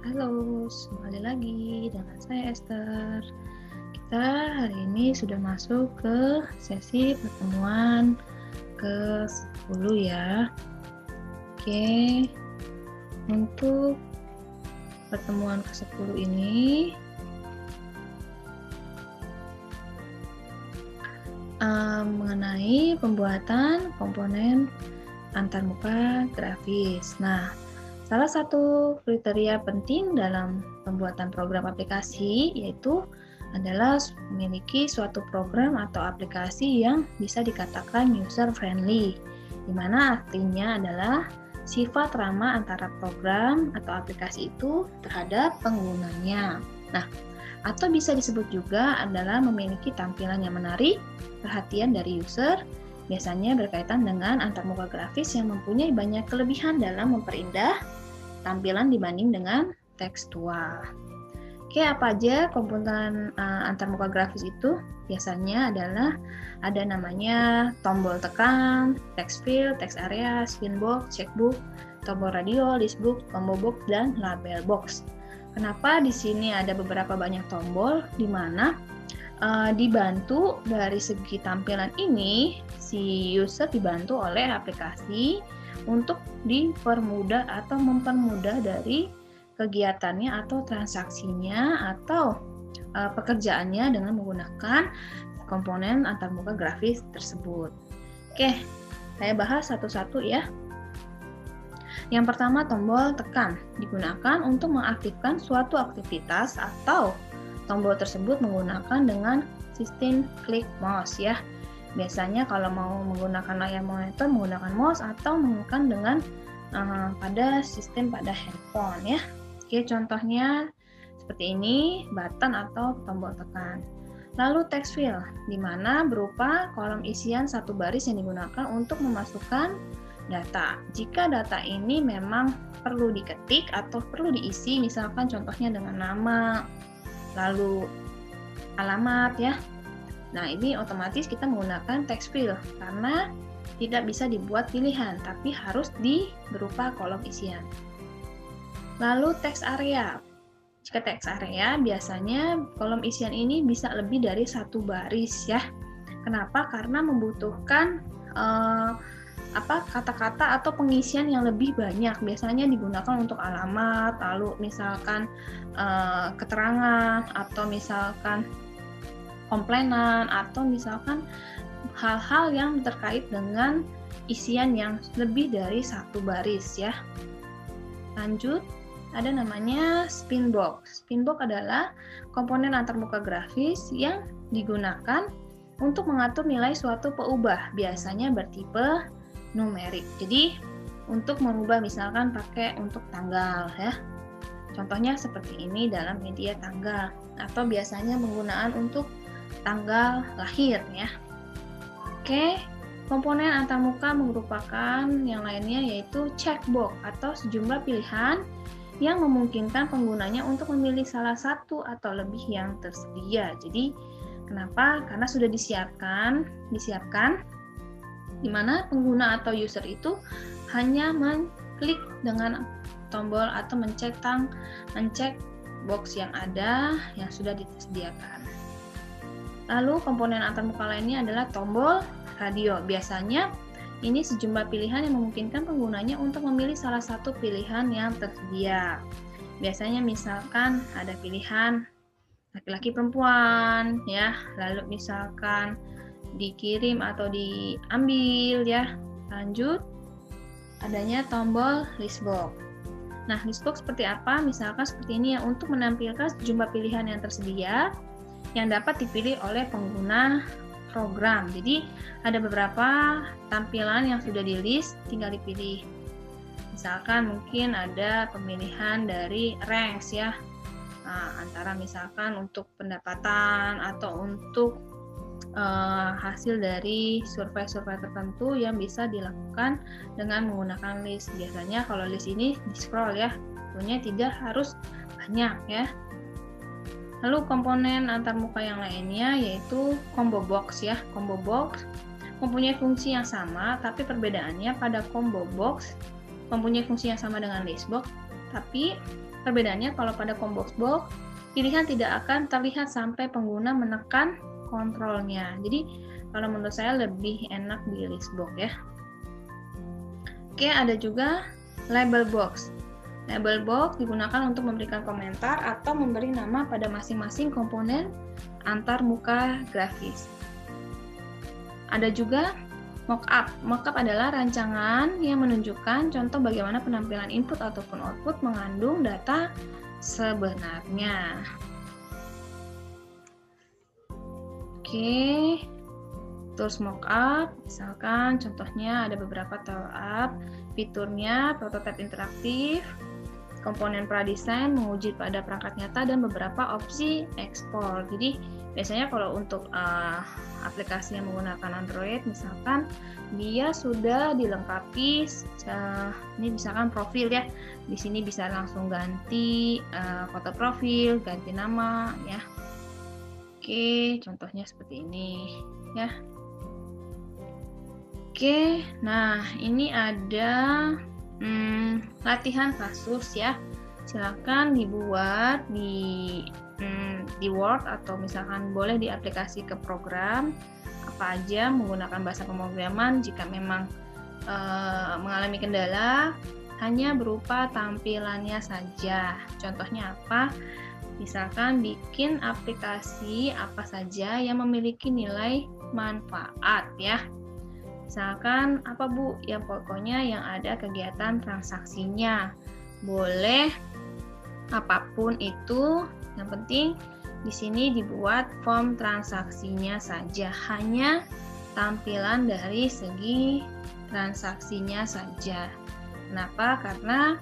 Halo, kembali lagi dengan saya Esther. Kita hari ini sudah masuk ke sesi pertemuan ke-10 ya. Oke, untuk pertemuan ke-10 ini mengenai pembuatan komponen antarmuka grafis. Nah, salah satu kriteria penting dalam pembuatan program aplikasi yaitu adalah memiliki suatu program atau aplikasi yang bisa dikatakan user friendly, di mana artinya adalah sifat ramah antara program atau aplikasi itu terhadap penggunanya. Nah, atau bisa disebut juga adalah memiliki tampilan yang menarik, perhatian dari user, biasanya berkaitan dengan antarmuka grafis yang mempunyai banyak kelebihan dalam memperindah tampilan dibanding dengan tekstual. Oke, apa aja komponen antarmuka grafis itu? Biasanya adalah ada namanya tombol tekan, text field, text area, spin box, checkbook, tombol radio, listbook, combo box, dan label box. Kenapa di sini ada beberapa banyak tombol, di mana dibantu dari segi tampilan ini, si user dibantu oleh aplikasi untuk dipermudah atau mempermudah dari kegiatannya atau transaksinya atau pekerjaannya dengan menggunakan komponen antarmuka grafis tersebut. Oke, saya bahas satu-satu ya. Yang pertama, tombol tekan digunakan untuk mengaktifkan suatu aktivitas atau tombol tersebut menggunakan dengan sistem klik mouse ya. Biasanya kalau mau menggunakan layar monitor menggunakan mouse atau menekan dengan pada sistem pada handphone ya. Oke, contohnya seperti ini, button atau tombol tekan. Lalu text field, di mana berupa kolom isian satu baris yang digunakan untuk memasukkan data. Jika data ini memang perlu diketik atau perlu diisi, misalkan contohnya dengan nama, lalu alamat ya. Nah, ini otomatis kita menggunakan text field karena tidak bisa dibuat pilihan, tapi harus berupa kolom isian. Lalu text area. Jika text area, biasanya kolom isian ini bisa lebih dari satu baris ya. Kenapa? Karena membutuhkan kata-kata atau pengisian yang lebih banyak. Biasanya digunakan untuk alamat, lalu misalkan keterangan, atau misalkan komplainan, atau misalkan hal-hal yang terkait dengan isian yang lebih dari satu baris ya. Lanjut, ada namanya spin box. Spin box adalah komponen antarmuka grafis yang digunakan untuk mengatur nilai suatu peubah, biasanya bertipe numerik. Jadi untuk merubah misalkan pakai untuk tanggal ya. Contohnya seperti ini dalam media tanggal, atau biasanya penggunaan untuk tanggal lahir ya. Oke, komponen antarmuka merupakan yang lainnya yaitu checkbox atau sejumlah pilihan yang memungkinkan penggunanya untuk memilih salah satu atau lebih yang tersedia. Jadi kenapa? Karena sudah disiapkan di mana pengguna atau user itu hanya mengklik dengan tombol atau mencek box yang ada yang sudah disediakan. Lalu komponen antarmuka lainnya adalah tombol radio. Biasanya ini sejumlah pilihan yang memungkinkan penggunanya untuk memilih salah satu pilihan yang tersedia. Biasanya misalkan ada pilihan laki-laki perempuan ya, lalu misalkan dikirim atau diambil ya. Lanjut, adanya tombol listbox. Nah, listbox seperti apa? Misalkan seperti ini ya, untuk menampilkan sejumlah pilihan yang tersedia yang dapat dipilih oleh pengguna program. Jadi ada beberapa tampilan yang sudah di list, tinggal dipilih. Misalkan mungkin ada pemilihan dari ranks ya, antara misalkan untuk pendapatan atau untuk hasil dari survei-survei tertentu yang bisa dilakukan dengan menggunakan list. Biasanya kalau list ini di scroll ya, tentunya tidak harus banyak ya. Lalu komponen antarmuka yang lainnya yaitu combo box ya. Combo box mempunyai fungsi yang sama, tapi perbedaannya pada combo box mempunyai fungsi yang sama dengan listbox, tapi Perbedaannya kalau pada COMBOX box, pilihan tidak akan terlihat sampai pengguna menekan kontrolnya. Jadi kalau menurut saya lebih enak di list box ya. Oke, ada juga label box. Label box digunakan untuk memberikan komentar atau memberi nama pada masing-masing komponen antar muka grafis. Ada juga mockup. Mockup adalah rancangan yang menunjukkan contoh bagaimana penampilan input ataupun output mengandung data sebenarnya. Oke, tools mockup, misalkan contohnya ada beberapa tool fiturnya prototipe interaktif, komponen pradesain, menguji pada perangkat nyata, dan beberapa opsi ekspor. Jadi biasanya kalau untuk aplikasi yang menggunakan Android, misalkan dia sudah dilengkapi, ini misalkan profil ya, di sini bisa langsung ganti foto profil, ganti nama ya. Oke, contohnya seperti ini ya. Oke, nah ini ada latihan kasus ya. Silakan dibuat di Word atau misalkan boleh di aplikasi ke program apa aja menggunakan bahasa pemrograman. Jika memang mengalami kendala, hanya berupa tampilannya saja. Contohnya apa? Misalkan bikin aplikasi apa saja yang memiliki nilai manfaat ya. Misalkan apa Bu? Ya pokoknya yang ada kegiatan transaksinya. Boleh apapun itu, yang penting di sini dibuat form transaksinya saja, hanya tampilan dari segi transaksinya saja. Kenapa? Karena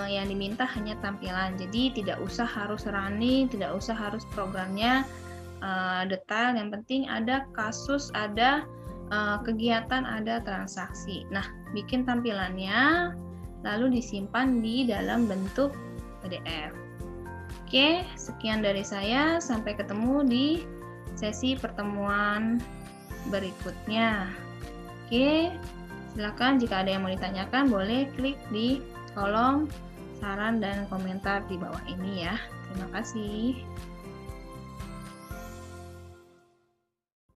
yang diminta hanya tampilan, jadi tidak usah harus running, tidak usah harus programnya detail, yang penting ada kasus, ada kegiatan, ada transaksi. Nah, bikin tampilannya lalu disimpan di dalam bentuk PDF. Oke, sekian dari saya, sampai ketemu di sesi pertemuan berikutnya. Oke, silakan jika ada yang mau ditanyakan boleh klik di kolom saran dan komentar di bawah ini ya. Terima kasih.